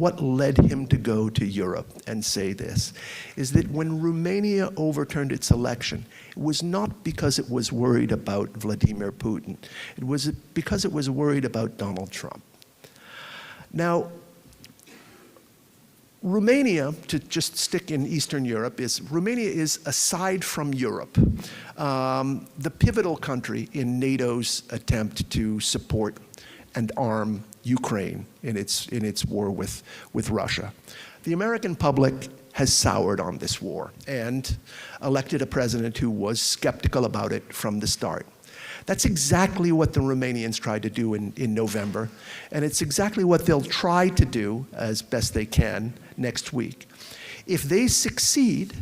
what led him to go to Europe and say this, is that when Romania overturned its election, it was not because it was worried about Vladimir Putin. It was because it was worried about Donald Trump. Now, Romania, to just stick in Eastern Europe, Romania is, aside from Europe, the pivotal country in NATO's attempt to support and arm Ukraine in its war with Russia. The American public has soured on this war and elected a president who was skeptical about it from the start. That's exactly what the Romanians tried to do in November, and it's exactly what they'll try to do as best they can next week. If they succeed,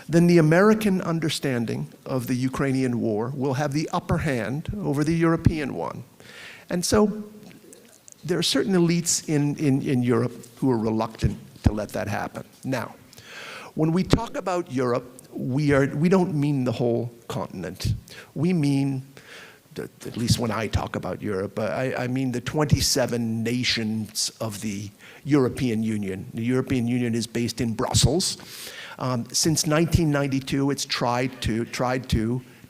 then the American understanding of the Ukrainian war will have the upper hand over the European one. And so there are certain elites in Europe who are reluctant to let that happen. Now, when we talk about Europe, we don't mean the whole continent. We mean, at least when I talk about Europe, I mean the 27 nations of the European Union. The European Union is based in Brussels. Since 1992, it's tried to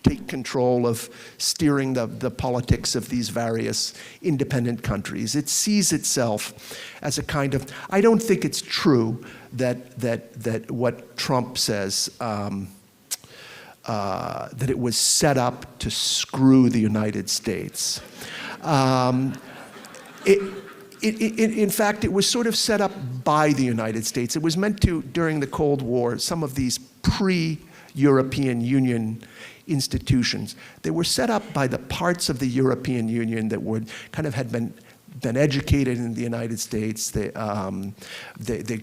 take control of steering the politics of these various independent countries. It sees itself as a kind of, I don't think it's true that what Trump says, that it was set up to screw the United States. In fact, it was sort of set up by the United States. It was meant to, during the Cold War, some of these pre-European Union institutions, they were set up by the parts of the European Union that were had been educated in the United States. They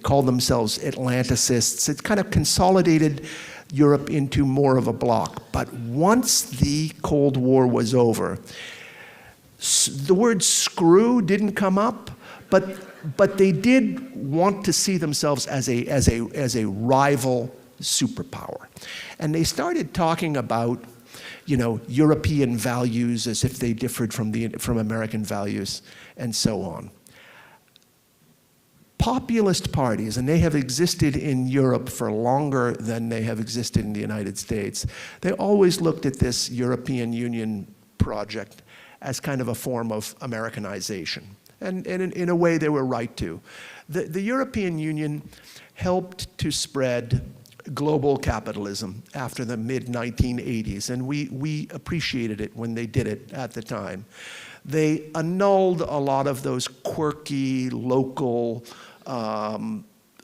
called themselves Atlanticists. It kind of consolidated Europe into more of a bloc. But once the Cold War was over, the word screw didn't come up, but they did want to see themselves as a rival superpower. And they started talking about, European values as if they differed from American values and so on. Populist parties, and they have existed in Europe for longer than they have existed in the United States, they always looked at this European Union project as kind of a form of Americanization. And in a way, they were right to. The European Union helped to spread global capitalism after the mid-1980s, and we appreciated it when they did it at the time. They annulled a lot of those quirky local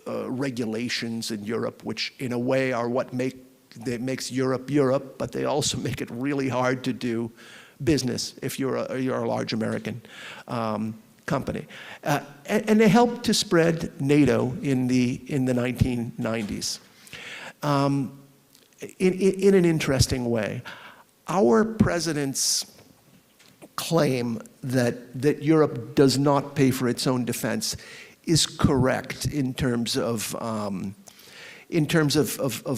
regulations in Europe, which in a way are what makes Europe Europe, but they also make it really hard to do business if you're a large American company. And they helped to spread NATO in the 1990s. In an interesting way. Our president's claim that Europe does not pay for its own defense is correct in terms of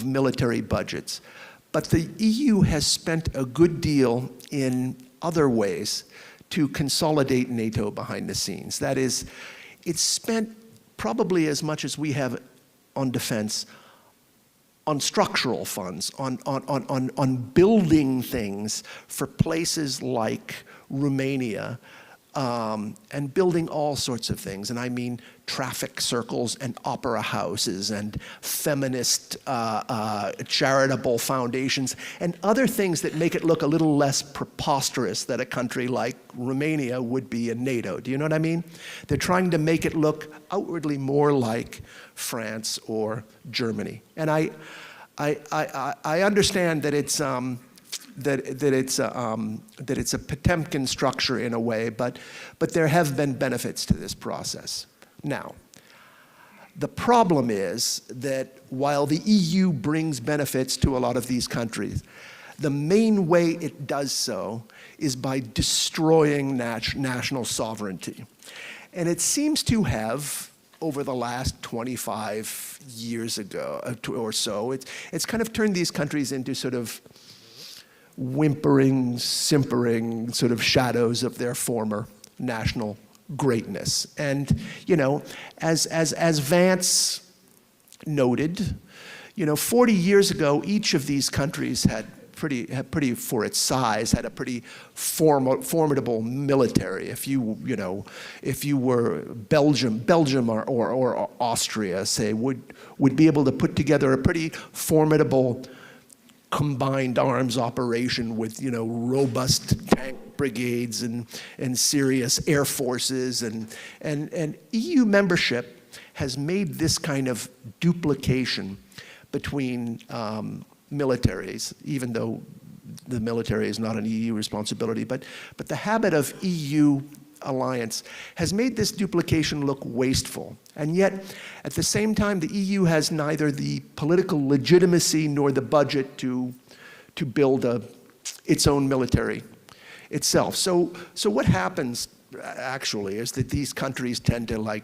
military budgets. But the EU has spent a good deal in other ways to consolidate NATO behind the scenes. That is, it's spent probably as much as we have on defense on structural funds, on building things for places like Romania, and building all sorts of things. And I mean traffic circles and opera houses and feminist charitable foundations and other things that make it look a little less preposterous that a country like Romania would be in NATO. Do you know what I mean? They're trying to make it look outwardly more like France or Germany. And I understand that it's that it's a Potemkin structure in a way, but there have been benefits to this process. Now, the problem is that while the EU brings benefits to a lot of these countries, the main way it does so is by destroying national sovereignty. And it seems to have, over the last 25 years ago or so, it's kind of turned these countries into sort of whimpering, simpering sort of shadows of their former national greatness. And, as Vance noted, 40 years ago, each of these countries had pretty, for its size, had a pretty formidable military. If you were Belgium or Austria, say, would be able to put together a pretty formidable combined arms operation with, robust tank brigades and serious air forces, and EU membership has made this kind of duplication between militaries, even though the military is not an EU responsibility, but the habit of EU alliance has made this duplication look wasteful. And yet, at the same time, the EU has neither the political legitimacy nor the budget to build its own military itself. So what happens actually is that these countries tend to